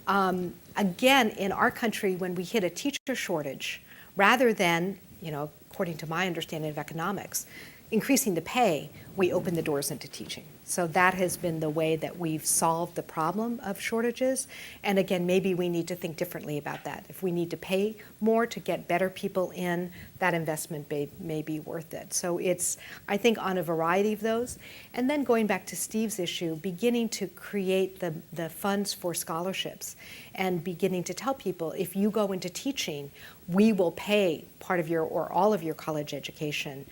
Again, in our country, when we hit a teacher shortage, rather than, according to my understanding of economics, increasing the pay, we open the doors into teaching. So that has been the way that we've solved the problem of shortages. And again, maybe we need to think differently about that. If we need to pay more to get better people in, that investment may be worth it. So it's, I think, on a variety of those. And then going back to Steve's issue, beginning to create the funds for scholarships and beginning to tell people, if you go into teaching, we will pay part of your or all of your college education,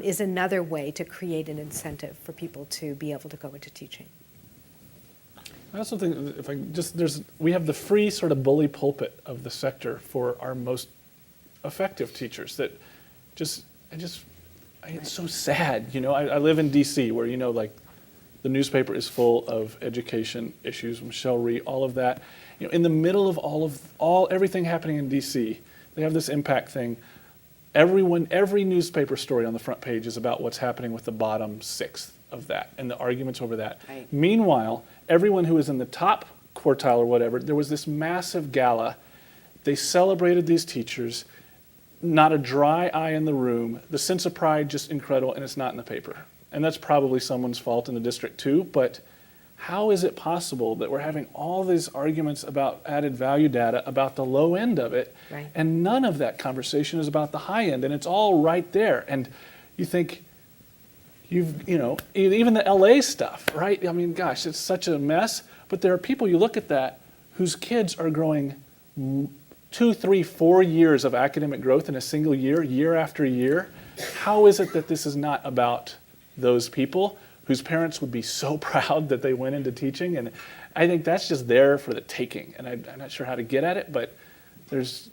is another way to create an incentive for people to be able to go into teaching. I also think we have the free sort of bully pulpit of the sector for our most effective teachers that it's so sad. I live in DC where, the newspaper is full of education issues, Michelle Rhee, all of that. In the middle of everything happening in DC, they have this impact thing. Every newspaper story on the front page is about what's happening with the bottom sixth of that and the arguments over that. Right. Meanwhile, everyone who is in the top quartile or whatever, there was this massive gala. They celebrated these teachers, not a dry eye in the room, the sense of pride just incredible, and it's not in the paper. And that's probably someone's fault in the district too, but how is it possible that we're having all these arguments about added value data about the low end of it, Right. and none of that conversation is about the high end, and it's all right there. And you think, even the LA stuff, right? I mean, gosh, it's such a mess, but there are people, you look at that, whose kids are growing 2, 3, 4 years of academic growth in a single year, year after year. How is it that this is not about those people whose parents would be so proud that they went into teaching? And I think that's just there for the taking. And I'm not sure how to get at it, but there's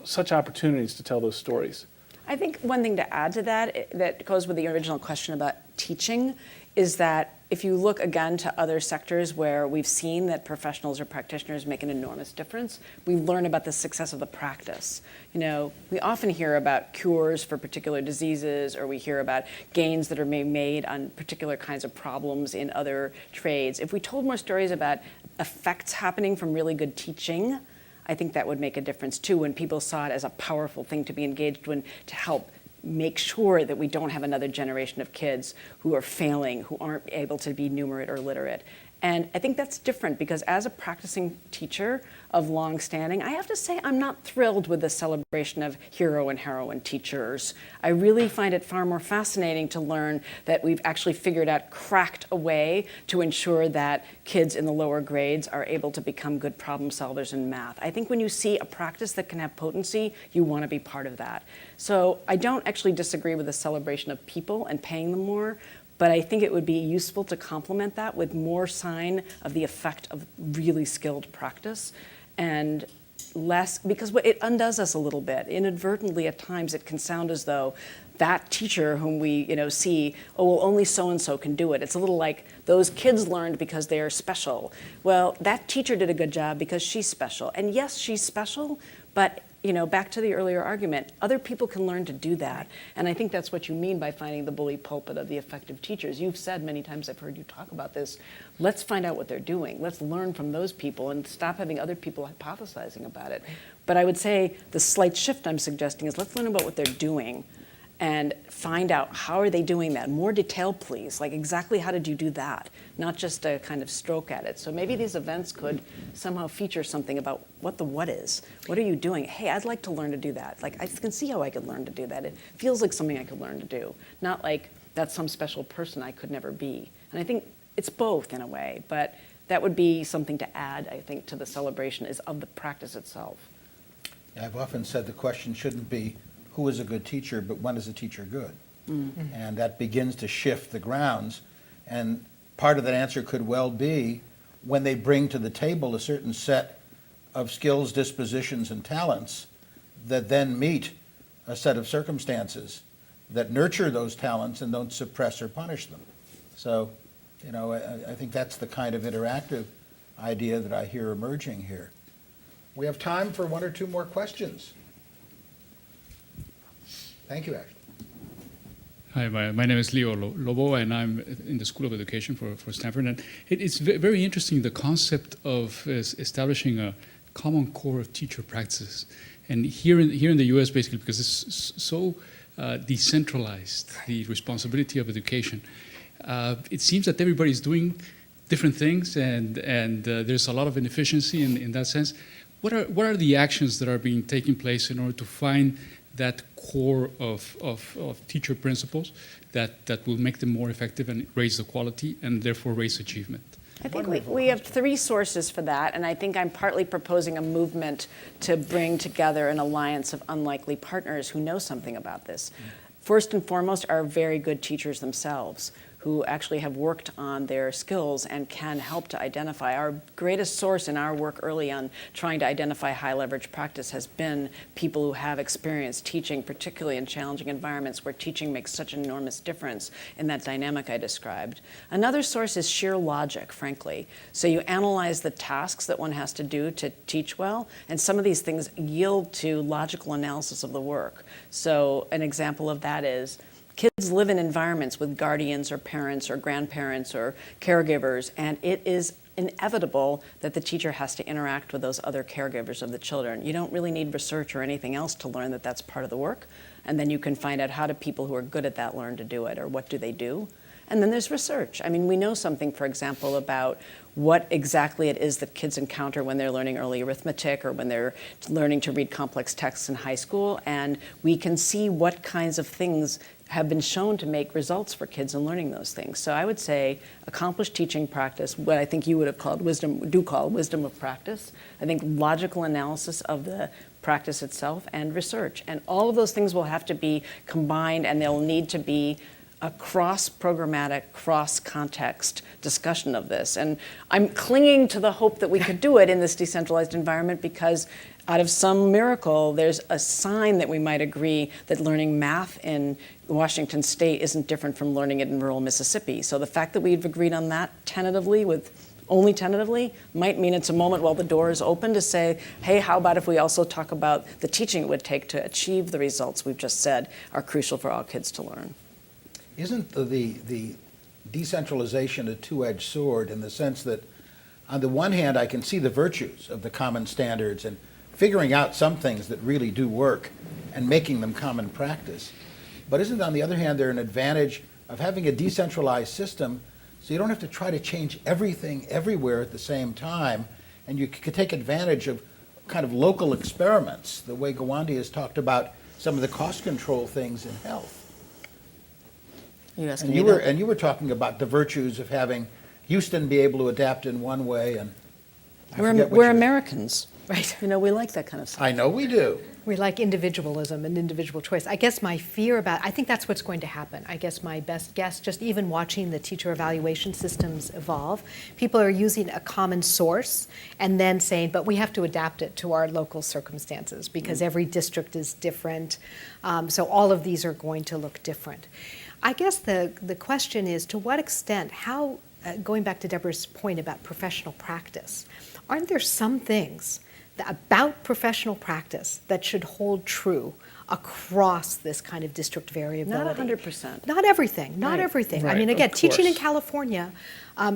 such opportunities to tell those stories. I think one thing to add to that goes with the original question about teaching, is that if you look again to other sectors where we've seen that professionals or practitioners make an enormous difference, we learn about the success of the practice. We often hear about cures for particular diseases, or we hear about gains that are being made on particular kinds of problems in other trades. If we told more stories about effects happening from really good teaching, I think that would make a difference too, when people saw it as a powerful thing to be engaged in, to help make sure that we don't have another generation of kids who are failing, who aren't able to be numerate or literate. And I think that's different, because as a practicing teacher of long standing, I have to say I'm not thrilled with the celebration of hero and heroine teachers. I really find it far more fascinating to learn that we've actually cracked a way to ensure that kids in the lower grades are able to become good problem solvers in math. I think when you see a practice that can have potency, you want to be part of that. So I don't actually disagree with the celebration of people and paying them more, but I think it would be useful to complement that with more sign of the effect of really skilled practice, and less, because it undoes us a little bit. Inadvertently, at times, it can sound as though that teacher whom we see, well, only so-and-so can do it. It's a little like those kids learned because they are special. Well, that teacher did a good job because she's special. And yes, she's special, but back to the earlier argument, other people can learn to do that. And I think that's what you mean by finding the bully pulpit of the effective teachers. You've said many times, I've heard you talk about this, let's find out what they're doing. Let's learn from those people and stop having other people hypothesizing about it. But I would say the slight shift I'm suggesting is let's learn about what they're doing and find out how are they doing that. More detail, please. Like exactly how did you do that? Not just a kind of stroke at it. So maybe these events could somehow feature something about what the what is. What are you doing? Hey, I'd like to learn to do that. Like I can see how I could learn to do that. It feels like something I could learn to do. Not like that's some special person I could never be. And I think it's both in a way, but that would be something to add, I think, to the celebration is of the practice itself. I've often said the question shouldn't be who is a good teacher, but when is a teacher good? Mm-hmm. And that begins to shift the grounds. And part of that answer could well be when they bring to the table a certain set of skills, dispositions, and talents that then meet a set of circumstances that nurture those talents and don't suppress or punish them. So, I think that's the kind of interactive idea that I hear emerging here. We have time for one or two more questions. Thank you, Ashley. Hi, my name is Leo Lobo, and I'm in the School of Education for Stanford. And it's very interesting, the concept of establishing a common core of teacher practices. And here in the U.S., basically, because it's so decentralized, the responsibility of education, it seems that everybody's doing different things, and there's a lot of inefficiency in that sense. What are the actions that are being taking place in order to find that core of teacher principles that will make them more effective and raise the quality and therefore raise achievement? I think we have 3 sources for that, and I think I'm partly proposing a movement to bring together an alliance of unlikely partners who know something about this. First and foremost are very good teachers themselves, who actually have worked on their skills and can help to identify. Our greatest source in our work early on trying to identify high leverage practice has been people who have experience teaching, particularly in challenging environments where teaching makes such an enormous difference in that dynamic I described. Another source is sheer logic, frankly. So you analyze the tasks that one has to do to teach well, and some of these things yield to logical analysis of the work. So an example of that is kids live in environments with guardians or parents or grandparents or caregivers, and it is inevitable that the teacher has to interact with those other caregivers of the children. You don't really need research or anything else to learn that that's part of the work, and then you can find out how do people who are good at that learn to do it, or what do they do. And then there's research. I mean, we know something, for example, about what exactly it is that kids encounter when they're learning early arithmetic or when they're learning to read complex texts in high school. And we can see what kinds of things have been shown to make results for kids in learning those things. So I would say accomplished teaching practice, what I think you would have called wisdom of practice. I think logical analysis of the practice itself and research. And all of those things will have to be combined, and they'll need to be a cross-programmatic, cross-context discussion of this. And I'm clinging to the hope that we could do it in this decentralized environment, because out of some miracle, there's a sign that we might agree that learning math in Washington State isn't different from learning it in rural Mississippi. So the fact that we've agreed on that only tentatively, might mean it's a moment while the door is open to say, hey, how about if we also talk about the teaching it would take to achieve the results we've just said are crucial for all kids to learn. Isn't the decentralization a two-edged sword, in the sense that on the one hand I can see the virtues of the common standards and figuring out some things that really do work and making them common practice, but isn't on the other hand there an advantage of having a decentralized system, so you don't have to try to change everything everywhere at the same time, and you could take advantage of kind of local experiments, the way Gawande has talked about some of the cost control things in health. And you were talking about the virtues of having Houston be able to adapt in one way, and we're Americans. Right. You know, we like that kind of stuff. I know we do. We like individualism and individual choice. I guess my fear I think that's what's going to happen. I guess my best guess, just even watching the teacher evaluation systems evolve, people are using a common source and then saying, but we have to adapt it to our local circumstances because every district is different. So all of these are going to look different. I guess the question is, to what extent, going back to Deborah's point about professional practice, aren't there some things about professional practice that should hold true across this kind of district variability? Not 100%. Not everything, not Right. everything. I Right, mean, again, of teaching in course. California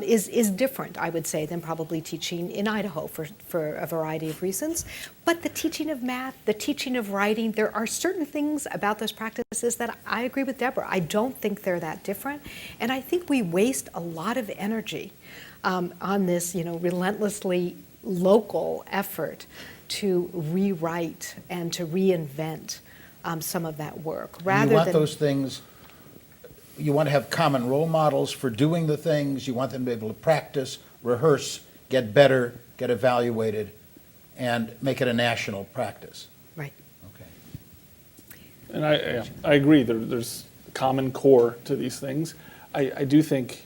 is different, I would say, than probably teaching in Idaho for a variety of reasons. But the teaching of math, the teaching of writing, there are certain things about those practices that I agree with Deborah. I don't think they're that different. And I think we waste a lot of energy on this, relentlessly local effort to rewrite and to reinvent some of that work. You want those things, you want to have common role models for doing the things, you want them to be able to practice, rehearse, get better, get evaluated, and make it a national practice. Right. Okay. And I agree, there's a common core to these things. I do think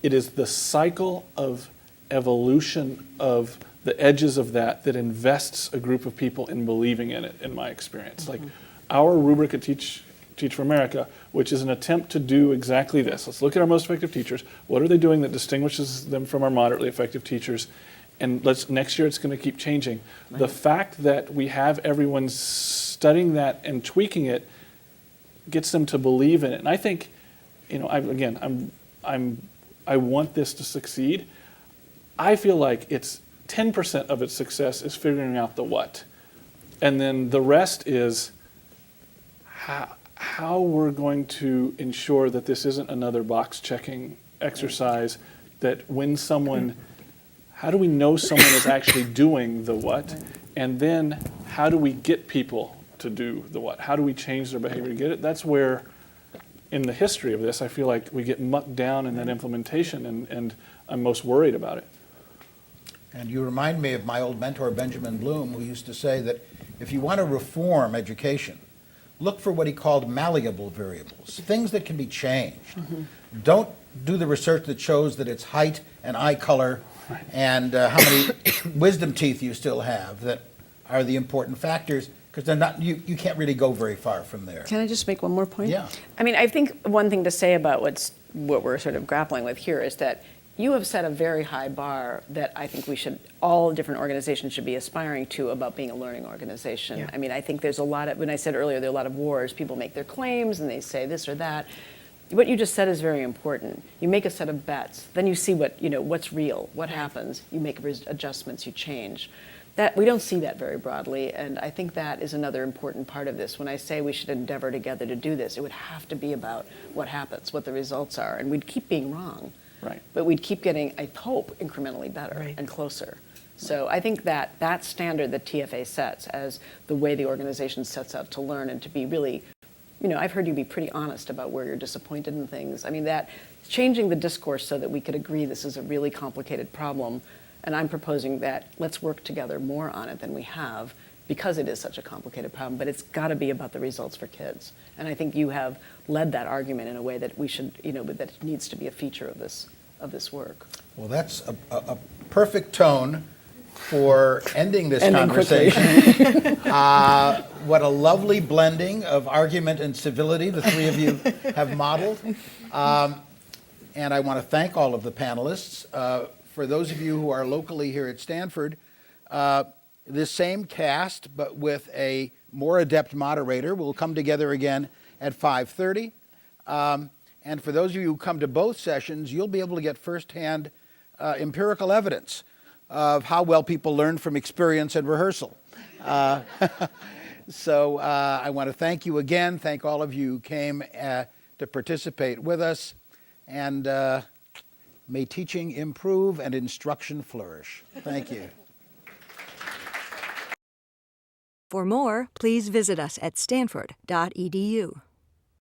it is the cycle of evolution of the edges of that invests a group of people in believing in it, in my experience. Mm-hmm. Like our rubric at Teach for America, which is an attempt to do exactly this. Let's look at our most effective teachers. What are they doing that distinguishes them from our moderately effective teachers? And next year it's going to keep changing. Right. The fact that we have everyone studying that and tweaking it gets them to believe in it. And I think, I want this to succeed. I feel like 10% of its success is figuring out the what. And then the rest is how we're going to ensure that this isn't another box checking exercise, that when how do we know someone is actually doing the what? And then how do we get people to do the what? How do we change their behavior to get it? That's where, in the history of this, I feel like we get mucked down in that implementation, and I'm most worried about it. And you remind me of my old mentor, Benjamin Bloom, who used to say that if you want to reform education, look for what he called malleable variables, things that can be changed. Mm-hmm. Don't do the research that shows that it's height and eye color and how many wisdom teeth you still have that are the important factors, because they're not. You can't really go very far from there. Can I just make one more point? Yeah. I mean, I think one thing to say about what we're sort of grappling with here is that you have set a very high bar that I think all different organizations should be aspiring to about being a learning organization. Yeah. I mean, I think there's a lot of, when I said earlier, there are a lot of wars. People make their claims and they say this or that. What you just said is very important. You make a set of bets, then you see what's real, what happens. You make adjustments, you change. that we don't see that very broadly, and I think that is another important part of this. When I say we should endeavor together to do this, it would have to be about what happens, what the results are, and we'd keep being wrong. Right. But we'd keep getting, I hope, incrementally better and closer. So I think that that standard that TFA sets as the way the organization sets out to learn and to be really, I've heard you be pretty honest about where you're disappointed in things. I mean, that changing the discourse so that we could agree this is a really complicated problem, and I'm proposing that let's work together more on it than we have because it is such a complicated problem, but it's got to be about the results for kids. And I think you have led that argument in a way that we should, that it needs to be a feature of this work. Well, that's a perfect tone for ending this Ending conversation. What a lovely blending of argument and civility the three of you have modeled. And I want to thank all of the panelists. For those of you who are locally here at Stanford, this same cast, but with a more adept moderator, will come together again at 5:30. And for those of you who come to both sessions, you'll be able to get firsthand empirical evidence of how well people learn from experience and rehearsal. So I want to thank you again, thank all of you who came to participate with us, and may teaching improve and instruction flourish. Thank you. For more, please visit us at stanford.edu.